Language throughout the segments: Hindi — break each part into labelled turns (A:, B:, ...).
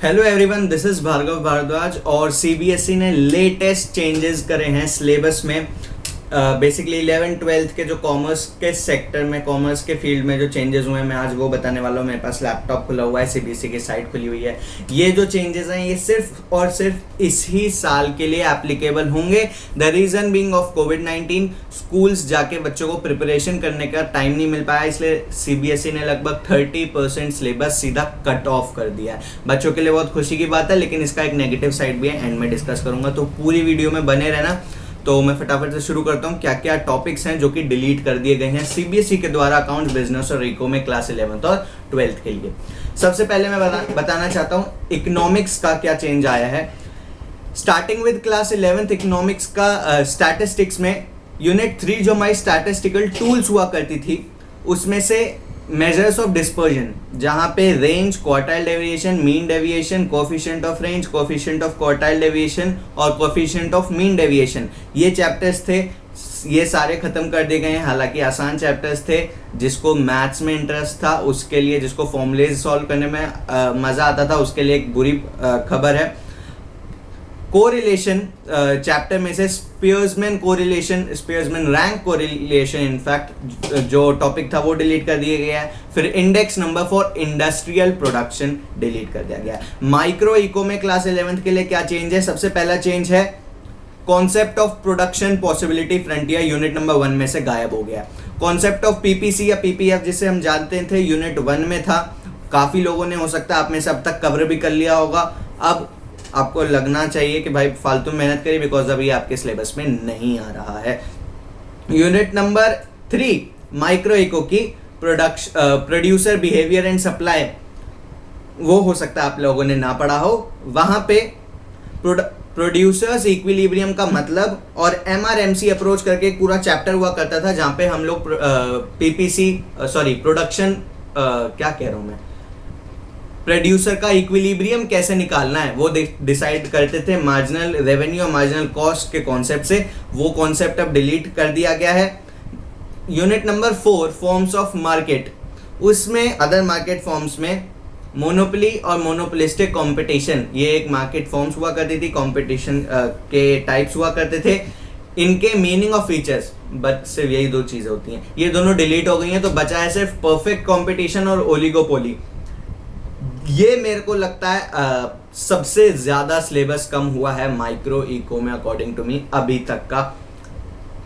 A: Hello everyone, this is Bhargav Bhardwaj और सीबीएसई ने लेटेस्ट चेंजेस करे हैं सिलेबस में। बेसिकली 11th-12th के जो कॉमर्स के सेक्टर में, कॉमर्स के फील्ड में जो चेंजेस हुए हैं, मैं आज वो बताने वाला हूँ। मेरे पास लैपटॉप खुला हुआ है, सीबीएसई की साइट खुली हुई है। ये जो चेंजेस हैं ये सिर्फ और सिर्फ इसी साल के लिए एप्लीकेबल होंगे। The reason being of covid, schools जाके बच्चों को प्रिपरेशन करने का टाइम नहीं मिल पाया, इसलिए सीबीएसई ने लगभग 30% सिलेबस सीधा कट ऑफ कर दिया है। बच्चों के लिए बहुत खुशी की बात है, लेकिन इसका एक नेगेटिव साइड भी है, एंड में डिस्कस करूंगा, तो पूरी वीडियो में बने रहना। तो मैं फटाफट से शुरू करता हूँ क्या क्या टॉपिक्स हैं जो कि डिलीट कर दिए गए हैं सीबीएसई के द्वारा अकाउंट्स, बिजनेस और इको में क्लास 11th और 12th के लिए। सबसे पहले मैं बताना चाहता हूँ इकोनॉमिक्स का क्या चेंज आया है। Starting with class 11th economics का स्टैटिस्टिक्स में यूनिट 3 जो हमारी स्टैटिस्टिकल टूल्स हुआ करती थी, उसमें से मेजर्स ऑफ डिस्पर्जन, जहाँ पे range, quartile deviation, mean deviation, coefficient of range, coefficient of quartile deviation और कोफिशिएंट ऑफ मीन डेविएशन, ये चैप्टर्स थे, ये सारे खत्म कर दिए गए हैं। हालांकि आसान चैप्टर्स थे, जिसको मैथ्स में इंटरेस्ट था उसके लिए, जिसको फॉर्मूलेज सॉल्व करने में मज़ा आता था, उसके लिए एक बुरी खबर है। कोरिलेशन चैप्टर में से स्पियर्समैन कोरिलेशन, स्पियर्समैन रैंक कोरिलेशन इनफैक्ट जो टॉपिक था वो डिलीट कर दिया गया है। फिर index number for industrial production delete कर दिया गया है। माइक्रो इको में क्लास 11th के लिए क्या चेंज है? सबसे पहला चेंज है concept of production possibility frontier unit number 1 में से गायब हो गया। कॉन्सेप्ट ऑफ पीपीसी या पीपीएफ जिसे हम जानते थे यूनिट 1 में था, काफ़ी लोगों ने हो सकता है आप में से अब तक कवर भी कर लिया होगा। अब आपको लगना चाहिए कि भाई फालतू मेहनत करी, बिकॉज अभी आपके सिलेबस में नहीं आ रहा है। यूनिट नंबर 3 माइक्रो इको की प्रोड्यूसर बिहेवियर एंड सप्लाई, वो हो सकता है आप लोगों ने ना पढ़ा हो। वहां पे प्रोड्यूसर्स इक्विलिब्रियम का मतलब और एमआरएमसी अप्रोच करके एक पूरा चैप्टर हुआ करता था, जहां पे हम लोग प्रोडक्शन क्या कह रहा हूं मैं, प्रोड्यूसर का इक्विलिब्रियम कैसे निकालना है वो डिसाइड करते थे मार्जिनल रेवेन्यू और मार्जिनल कॉस्ट के कॉन्सेप्ट से। वो कॉन्सेप्ट अब डिलीट कर दिया गया है। Unit number 4 forms of market, उसमें अदर मार्केट फॉर्म्स में मोनोपोली और मोनोपोलिस्टिक कंपटीशन, ये एक मार्केट फॉर्म्स हुआ करती थी, कंपटीशन के टाइप्स हुआ करते थे। इनके मीनिंग ऑफ फीचर्स बस सिर्फ यही दो चीज़ें होती हैं, ये दोनों डिलीट हो गई हैं, तो बचा है सिर्फ परफेक्ट कंपटीशन और ओलिगोपोली। ये मेरे को लगता है सबसे ज़्यादा सिलेबस कम हुआ है माइक्रो इको में अकॉर्डिंग टू मी अभी तक का।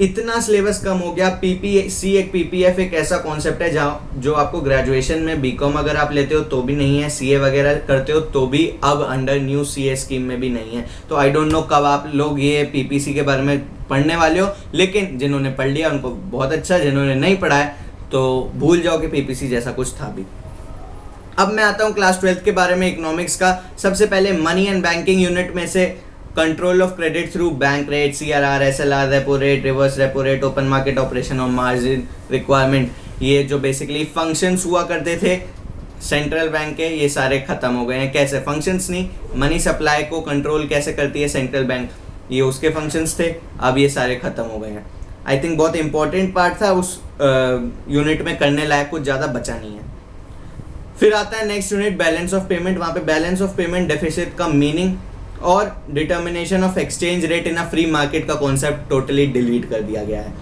A: इतना सिलेबस कम हो गया। पीपीसी एक पीपीएफ एक ऐसा कॉन्सेप्ट है जहाँ जो आपको ग्रेजुएशन में बीकॉम अगर आप लेते हो तो भी नहीं है, सीए वगैरह करते हो तो भी अब अंडर न्यू सीए स्कीम में भी नहीं है। तो आई डोंट नो कब आप लोग ये पीपीसी के बारे में पढ़ने वाले हो, लेकिन जिन्होंने पढ़ लिया उनको बहुत अच्छा, जिन्होंने नहीं पढ़ा है तो भूल जाओ कि पीपीसी जैसा कुछ था भी। अब मैं आता हूँ क्लास 12th के बारे में इकोनॉमिक्स का। सबसे पहले मनी एंड बैंकिंग यूनिट में से control of credit through bank rate, CRR, SLR, repo rate, reverse repo rate, open market operation और मार्जिन रिक्वायरमेंट, ये जो बेसिकली फंक्शंस हुआ करते थे सेंट्रल बैंक के, ये सारे खत्म हो गए हैं। कैसे फंक्शंस? नहीं, मनी सप्लाई को कंट्रोल कैसे करती है सेंट्रल बैंक, ये उसके फंक्शंस थे, अब ये सारे खत्म हो गए हैं। आई थिंक बहुत इंपॉर्टेंट पार्ट था, उस यूनिट में करने लायक कुछ ज़्यादा बचा नहीं है। फिर आता है next unit balance of payment. वहाँ पे बैलेंस ऑफ पेमेंट डेफिसिट का मीनिंग और determination of exchange rate in a free market का कॉन्सेप्ट टोटली डिलीट कर दिया गया है।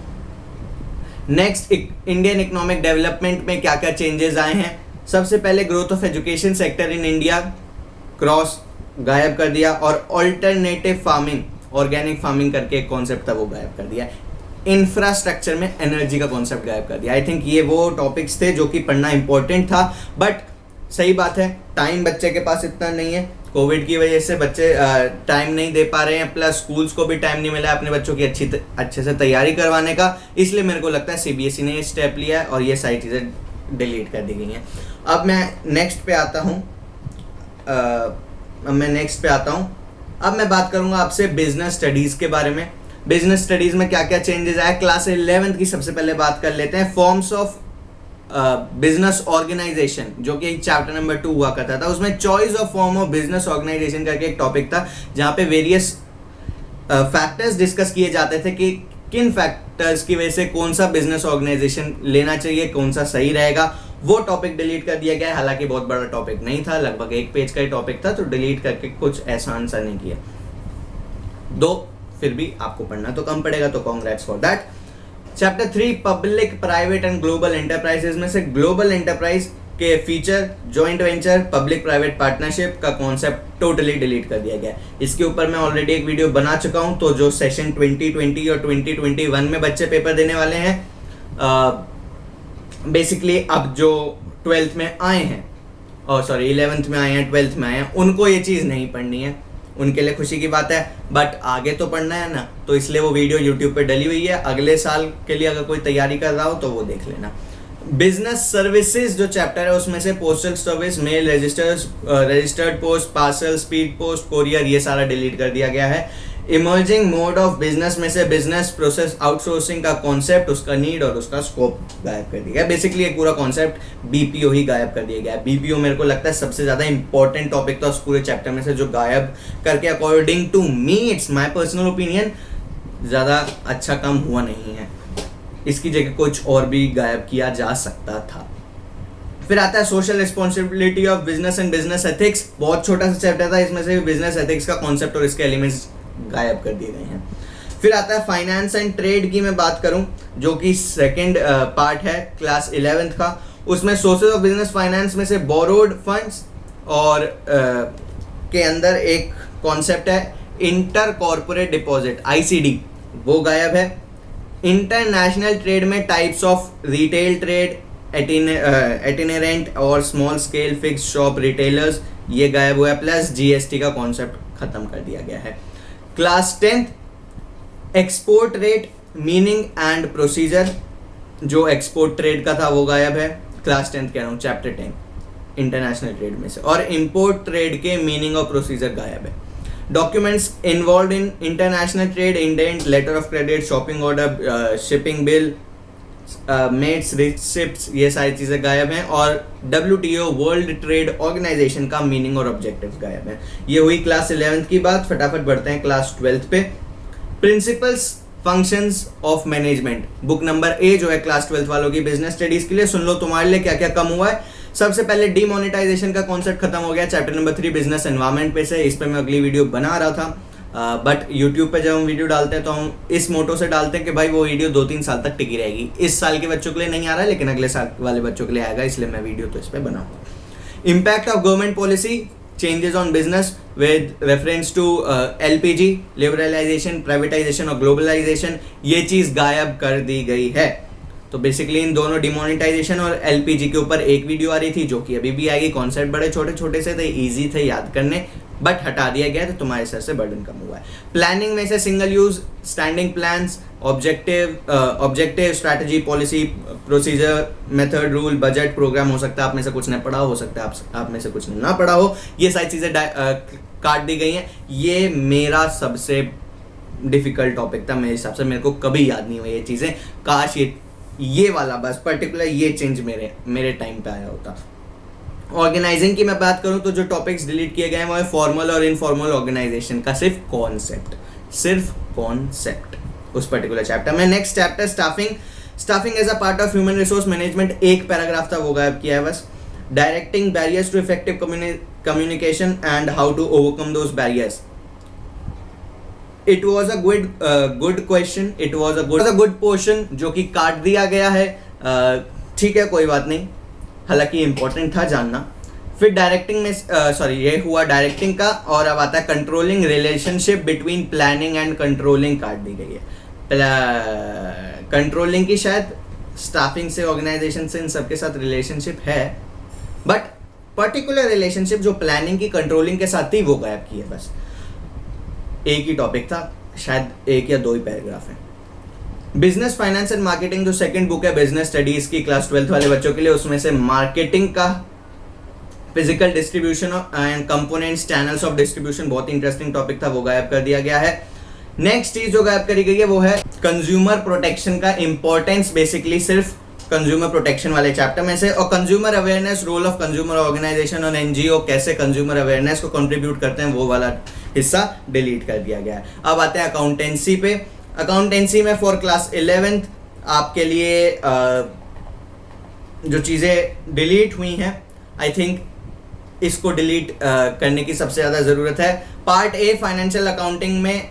A: नेक्स्ट इंडियन इकोनॉमिक डेवलपमेंट में क्या क्या चेंजेस आए हैं। सबसे पहले growth of education sector in India cross गायब कर दिया, और ऑल्टरनेटिव फार्मिंग, ऑर्गेनिक फार्मिंग करके एक कॉन्सेप्ट था वो गायब कर दिया। इंफ्रास्ट्रक्चर में एनर्जी का कॉन्सेप्ट गायब कर दिया। आई थिंक ये वो टॉपिक्स थे जो कि पढ़ना इंपॉर्टेंट था, बट सही बात है टाइम बच्चे के पास इतना नहीं है। कोविड की वजह से बच्चे टाइम नहीं दे पा रहे हैं, प्लस स्कूल्स को भी टाइम नहीं मिला है अपने बच्चों की अच्छे से तैयारी करवाने का, इसलिए मेरे को लगता है सीबीएसई ने ये स्टेप लिया है और ये सारी चीज़ें डिलीट कर दी गई हैं। अब मैं नेक्स्ट पे आता हूँ। अब मैं बात करूँगा आपसे बिजनेस स्टडीज़ के बारे में। बिजनेस स्टडीज़ में क्या क्या चेंजेस आए, क्लास 11th की सबसे पहले बात कर लेते हैं। फॉर्म्स ऑफ बिजनेस ऑर्गेनाइजेशन, जो कि चैप्टर नंबर 2 हुआ करता था, उसमें choice of form of business organisation करके एक टॉपिक था, जहाँ पे वेरियस फैक्टर्स डिस्कस किए जाते थे कि किन फैक्टर्स की वजह से कौन सा बिजनेस ऑर्गेनाइजेशन लेना चाहिए, कौन सा सही रहेगा, वो टॉपिक डिलीट कर दिया गया है। हालांकि बहुत बड़ा टॉपिक नहीं था, लगभग 1 पेज का ही टॉपिक था, तो डिलीट करके कुछ एहसान सा नहीं किया। दो फिर भी आपको पढ़ना तो कम पड़ेगा, तो congrats for that. Chapter 3 public private and global enterprises में से ग्लोबल एंटरप्राइज के feature, joint venture, public private partnership का कॉन्सेप्ट टोटली डिलीट कर दिया गया। इसके ऊपर मैं ऑलरेडी एक वीडियो बना चुका हूं, तो जो सेशन 2020 और 2021 में बच्चे पेपर देने वाले हैं, बेसिकली अब जो 12th में आए हैं, और सॉरी 11th में आए हैं, 12th में आए हैं, उनको ये चीज़ नहीं पढ़नी है, उनके लिए खुशी की बात है, बट आगे तो पढ़ना है ना, तो इसलिए वो वीडियो यूट्यूब पे डली हुई है। अगले साल के लिए अगर कोई तैयारी कर रहा हो तो वो देख लेना। बिजनेस सर्विसेज जो चैप्टर है उसमें से postal service, mail registered post, parcel, speed post, courier, ये सारा डिलीट कर दिया गया है। इमर्जिंग मोड ऑफ बिजनेस में से बिजनेस प्रोसेस आउटसोर्सिंग का कॉन्सेप्ट, उसका नीड और उसका स्कोप गायब कर दिया गया। बेसिकली एक पूरा कॉन्सेप्ट बीपीओ ही गायब कर दिया गया है। बीपीओ मेरे को लगता है सबसे ज्यादा इंपॉर्टेंट टॉपिक था उस पूरे चैप्टर में से, जो गायब करके according to me, it's my personal opinion, ज्यादा अच्छा काम हुआ नहीं है। इसकी जगह कुछ और भी गायब किया जा सकता था। फिर आता है social responsibility of business and business ethics. बहुत छोटा सा चैप्टर था, इसमें से बिजनेस एथिक्स का कॉन्सेप्ट और इसके एलिमेंट्स गायब कर दिए गए हैं। फिर आता है फाइनेंस एंड ट्रेड की मैं बात करूं, जो कि सेकंड पार्ट है क्लास 11th का। उसमें सोर्सेज ऑफ बिजनेस फाइनेंस में से बोरोड फंड्स और के अंदर एक कॉन्सेप्ट है इंटर कॉर्पोरेट डिपॉजिट, ICD, वो गायब है। इंटरनेशनल ट्रेड में टाइप्स ऑफ रिटेल ट्रेड, एटिनेरेंट और small scale fix shop retailers, ये गायब हुआ है। प्लस GST का कॉन्सेप्ट खत्म कर दिया गया है। Class 10th export rate, meaning and procedure, जो एक्सपोर्ट ट्रेड का था वो गायब है। क्लास 10th कह रहा हूँ, चैप्टर 10 इंटरनेशनल ट्रेड में से। और इंपोर्ट ट्रेड के मीनिंग और प्रोसीजर गायब है। Documents involve in international trade, indent, letter of credit, shopping order, shipping bill, mates, receipts, ये सारी चीज़ें गायब हैं। और WTO वर्ल्ड ट्रेड ऑर्गेनाइजेशन का मीनिंग और ऑब्जेक्टिव्स गायब हैं। ये हुई क्लास 11th की बात। फटाफट बढ़ते हैं क्लास 12th पे। Principles functions of management, book number A जो है क्लास 12th वालों की बिजनेस स्टडीज के लिए। सुन लो तुम्हारे लिए क्या क्या कम हुआ है। सबसे पहले डीमोनेटाइजेशन का कॉन्सेप्ट खत्म हो गया चैप्टर नंबर 3 बिजनेस एनवायरनमेंट पे से। इस पे मैं अगली वीडियो बना रहा था, बट यूट्यूब पे जब हम वीडियो डालते हैं तो हम इस मोटो से डालते हैं कि भाई वो वीडियो 2-3 साल तक टिकी रहेगी। इस साल के बच्चों के लिए नहीं आ रहा है, लेकिन अगले साल वाले बच्चों के लिए आएगा, इसलिए मैं वीडियो तो इस पे बनाऊंगा। Impact of government policy changes on business with reference to LPG, liberalisation, privatisation और ग्लोबलाइजेशन, ये चीज़ गायब कर दी गई है। तो बेसिकली इन दोनों डिमोनेटाइजेशन और LPG के ऊपर एक वीडियो आ रही थी, जो कि अभी भी आएगी। कॉन्सेप्ट बड़े छोटे छोटे से थे, ईजी थे याद करने, बट हटा दिया गया तो तुम्हारे सर से बर्डन कम हुआ है। प्लानिंग में से single use, standing plans, objective, strategy, policy, procedure, method, rule, budget, programme, हो सकता है आप में से कुछ ने पढ़ा हो सकता है आप में से कुछ ने ना पढ़ा हो। ये सारी चीज़ें काट दी गई हैं। ये मेरा सबसे डिफिकल्ट टॉपिक था मेरे हिसाब से, मेरे को कभी याद नहीं हुई ये चीज़ें। काश ये वाला बस पर्टिकुलर ये चेंज मेरे टाइम पे आया होता। ऑर्गेनाइजिंग की मैं बात करूं तो जो टॉपिक्स डिलीट किए गए हैं वो है फॉर्मल और इनफॉर्मल ऑर्गेनाइजेशन का सिर्फ कॉन्सेप्ट उस पर्टिकुलर चैप्टर में। Next chapter staffing as a part of human resource management, एक पैराग्राफ था वो गायब किया है बस। Directing barriers to effective communication and how to overcome those barriers. It was a good question, it was a good portion जो कि काट दिया गया है। ठीक है, कोई बात नहीं, हालांकि इंपॉर्टेंट था जानना। फिर डायरेक्टिंग में ये हुआ डायरेक्टिंग का। और अब आता है controlling relationship between planning and controlling, काट दी गई है। कंट्रोलिंग की शायद स्टाफिंग से, ऑर्गेनाइजेशन से, इन सबके साथ रिलेशनशिप है, बट पर्टिकुलर रिलेशनशिप जो प्लानिंग की कंट्रोलिंग के साथ थी वो गायब की है बस। एक ही टॉपिक था, शायद 1 या 2 ही पैराग्राफ है। बिजनेस फाइनेंस एंड मार्केटिंग जो सेकंड बुक है बिजनेस स्टडीज की क्लास 12th वाले बच्चों के लिए, उसमें से मार्केटिंग का physical distribution and components, channels of distribution, बहुत इंटरेस्टिंग टॉपिक था, वो गायब कर दिया गया है। नेक्स्ट चीज जो गायब करी गई है वो है कंज्यूमर प्रोटेक्शन का इंपॉर्टेंस, बेसिकली सिर्फ कंज्यूमर प्रोटेक्शन वाले चैप्टर में से। और consumer awareness, role of consumer organisation और NGO कैसे कंज्यूमर अवेयरनेस को कंट्रीब्यूट करते हैं, वो वाला हिस्सा डिलीट कर दिया गया है। अब आते हैं अकाउंटेंसी पे। अकाउंटेंसी में फॉर क्लास 11th आपके लिए जो चीज़ें डिलीट हुई हैं, आई थिंक इसको डिलीट करने की सबसे ज़्यादा ज़रूरत है। पार्ट ए फाइनेंशियल अकाउंटिंग में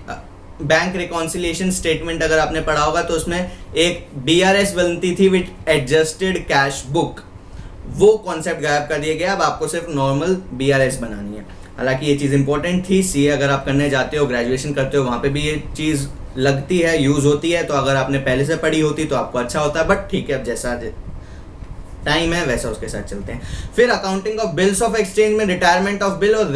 A: बैंक रिकॉन्सिलिएशन स्टेटमेंट अगर आपने पढ़ा होगा तो उसमें एक BRS बनती थी विथ एडजस्टेड कैश बुक, वो कॉन्सेप्ट गायब कर दिया गया। अब आपको सिर्फ नॉर्मल BRS बनानी है। हालांकि ये चीज़ इंपॉर्टेंट थी, CA अगर आप करने जाते हो, ग्रेजुएशन करते हो, वहाँ पे भी ये चीज़ लगती है, यूज़ होती है। तो अगर आपने पहले से पढ़ी होती तो आपको अच्छा होता है, बट ठीक है, अब जैसा टाइम है वैसा उसके साथ चलते हैं। फिर accounting of bills of exchange में रिटायरमेंट ऑफ बिल और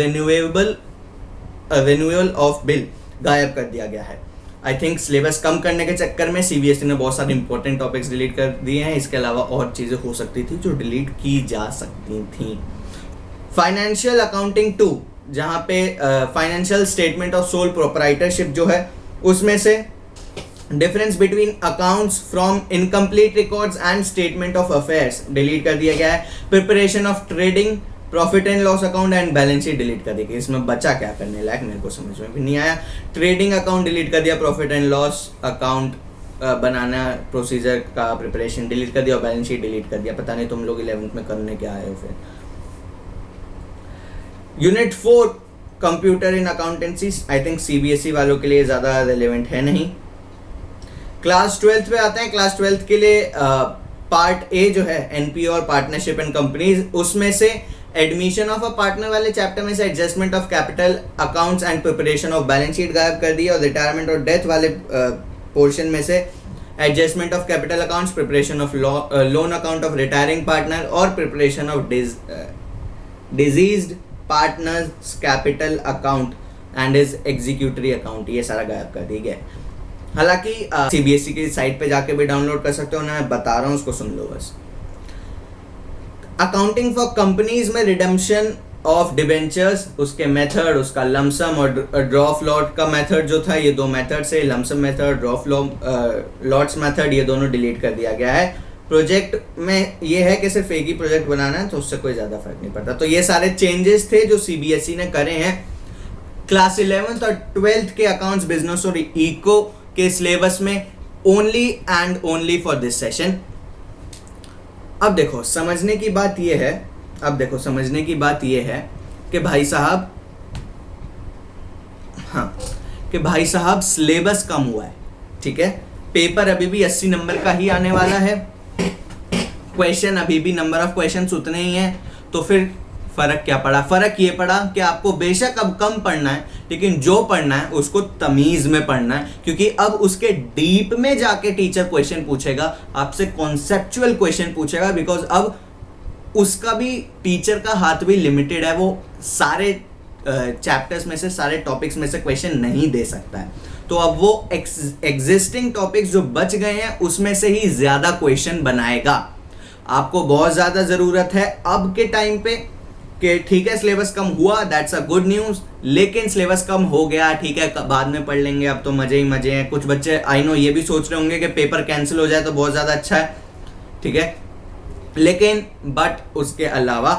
A: रिन्यूअल ऑफ बिल गायब कर दिया गया है। आई थिंक सिलेबस कम करने के चक्कर में CBSE ने बहुत सारे इंपॉर्टेंट टॉपिक्स डिलीट कर दिए हैं। इसके अलावा और चीज़ें हो सकती थी जो डिलीट की जा सकती थी। फाइनेंशियल अकाउंटिंग 2, जहाँ पे financial statement of sole proprietorship जो है, उसमें से difference between accounts from incomplete records and statement of affairs delete कर दिया गया है। Preparation of trading profit and loss account and balance sheet delete कर दी गई। इसमें बचा क्या करने लायक, मेरे को समझ में भी नहीं आया। ट्रेडिंग अकाउंट डिलीट कर दिया, profit and loss account banana procedure का प्रिपरेशन डिलीट कर दिया और बैलेंस शीट डिलीट कर दिया। पता नहीं तुम लोग 11th में करने क्या आए हो। फिर unit 4 computer in accountancy, I think CBSE वालों के लिए ज़्यादा रेलेवेंट है नहीं। क्लास 12th पे आते हैं। क्लास 12th के लिए पार्ट ए जो है NPO और पार्टनरशिप एंड कंपनीज, उसमें से एडमिशन ऑफ अ पार्टनर वाले चैप्टर में से adjustment of capital accounts and preparation of balance sheet गायब कर दी, और रिटायरमेंट और डेथ वाले पोर्शन में से adjustment of capital accounts, preparation of loan account of retiring partner और preparation of deceased partner's capital account and his executory account, ये सारा गायब कर दिया गया। हालांकि CBSE की साइट पे जाके भी डाउनलोड कर सकते हो ना, मैं बता रहा हूँ, उसको सुन लो बस। अकाउंटिंग फॉर कंपनीज में रिडम्पशन ऑफ डिबेंचर्स, उसके मेथड, उसका लमसम और ड्रॉ ऑफ लॉट का मेथड जो था, ये दो मेथड से, lump sum method, draw of lots method, ये दोनों डिलीट कर दिया गया है। प्रोजेक्ट में ये है कि सिर्फ एक ही प्रोजेक्ट बनाना है, तो उससे कोई ज़्यादा फर्क नहीं पड़ता। तो ये सारे चेंजेस थे जो CBSE ने करे हैं। क्लास 11th और 12th के अकाउंट्स, बिजनेस और इको के सिलेबस में only and only for this session. अब देखो समझने की बात यह है, कि भाई साहब, हाँ, कि भाई साहब सिलेबस कम हुआ है, ठीक है, पेपर अभी भी 80 नंबर का ही आने वाला है, क्वेश्चन अभी भी नंबर ऑफ क्वेश्चंस उतने ही हैं, तो फिर फर्क क्या पड़ा? फर्क ये पड़ा कि आपको बेशक अब कम पढ़ना है, लेकिन जो पढ़ना है उसको तमीज में पढ़ना है, क्योंकि अब उसके डीप में जाके टीचर क्वेश्चन पूछेगा आपसे, कॉन्सेप्चुअल क्वेश्चन पूछेगा, बिकॉज अब उसका भी, टीचर का हाथ भी लिमिटेड है, वो सारे चैप्टर्स में से, सारे टॉपिक्स में से क्वेश्चन नहीं दे सकता है। तो अब वो एग्जिस्टिंग टॉपिक्स जो बच गए हैं उसमें से ही ज्यादा क्वेश्चन बनाएगा। आपको बहुत ज्यादा जरूरत है अब के टाइम पे कि ठीक है सिलेबस कम हुआ, दैट्स अ गुड न्यूज, लेकिन सिलेबस कम हो गया, ठीक है बाद में पढ़ लेंगे, अब तो मजे ही मजे हैं। कुछ बच्चे आई नो ये भी सोच रहे होंगे कि पेपर कैंसिल हो जाए तो बहुत ज्यादा अच्छा है, ठीक है, लेकिन बट उसके अलावा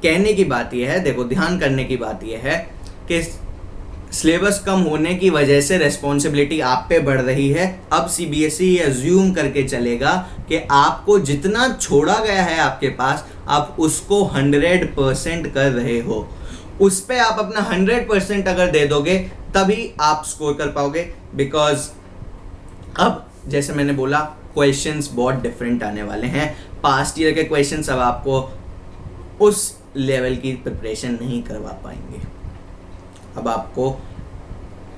A: कहने की बात यह है, देखो ध्यान करने की बात यह है कि सिलेबस कम होने की वजह से रेस्पॉन्सिबिलिटी आप पे बढ़ रही है। अब CBSE अज्यूम करके चलेगा कि आपको जितना छोड़ा गया है आपके पास, आप उसको 100% कर रहे हो, उस पे आप अपना 100% अगर दे दोगे तभी आप स्कोर कर पाओगे। बिकॉज अब जैसे मैंने बोला क्वेश्चंस बहुत डिफरेंट आने वाले हैं, पास्ट ईयर के क्वेश्चंस अब आपको उस लेवल की प्रिपरेशन नहीं करवा पाएंगे। अब आपको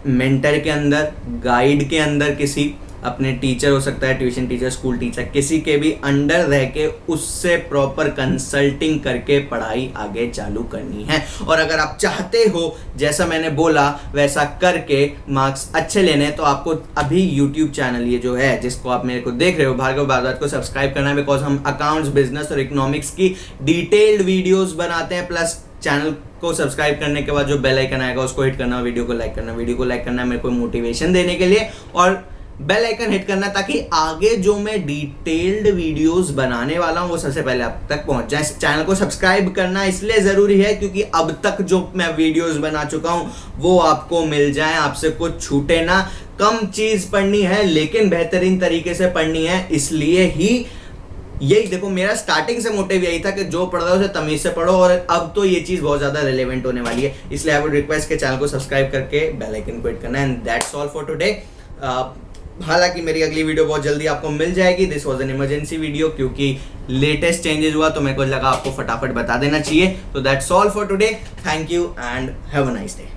A: मेंटर के अंदर, गाइड के अंदर, किसी अपने टीचर हो सकता है, ट्यूशन टीचर, स्कूल टीचर, किसी के भी अंडर रह के उससे प्रॉपर कंसल्टिंग करके पढ़ाई आगे चालू करनी है। और अगर आप चाहते हो जैसा मैंने बोला वैसा करके मार्क्स अच्छे लेने, तो आपको अभी यूट्यूब चैनल ये जो है जिसको आप मेरे को देख रहे हो, भार्गव भारद्वाज, को सब्सक्राइब करना है। बिकॉज हम अकाउंट्स, बिजनेस और इकोनॉमिक्स की डिटेल्ड वीडियोस बनाते हैं। प्लस चैनल को सब्सक्राइब करने के बाद जो बेल आइकन आएगा उसको हिट करना, वीडियो को लाइक करना, वीडियो को लाइक करना मेरे को मोटिवेशन देने के लिए, और बेल आइकन हिट करना ताकि आगे जो मैं डिटेल्ड वीडियोस बनाने वाला हूं वो सबसे पहले आप तक पहुंच जाए। चैनल को सब्सक्राइब करना इसलिए जरूरी है क्योंकि अब तक जो मैं वीडियोस बना चुका हूं वो आपको मिल जाए, आपसे कुछ छूटे ना। कम चीज पढ़नी है लेकिन बेहतरीन तरीके से पढ़नी है, इसलिए ही यही देखो, मेरा स्टार्टिंग से मोटिव यही था कि जो पढ़ रहे हो उसे तमीज से पढ़ो, और अब तो ये चीज़ बहुत ज़्यादा रिलेवेंट होने वाली है, इसलिए आई वुड रिक्वेस्ट के चैनल को सब्सक्राइब करके बेल आइकन को हिट करना। And that's all for today. हालांकि मेरी अगली वीडियो बहुत जल्दी आपको मिल जाएगी। This was an emergency video, क्योंकि लेटेस्ट चेंजेस हुआ तो मेरे को लगा आपको फटाफट बता देना चाहिए। तो that's all for today, thank you and have a nice day.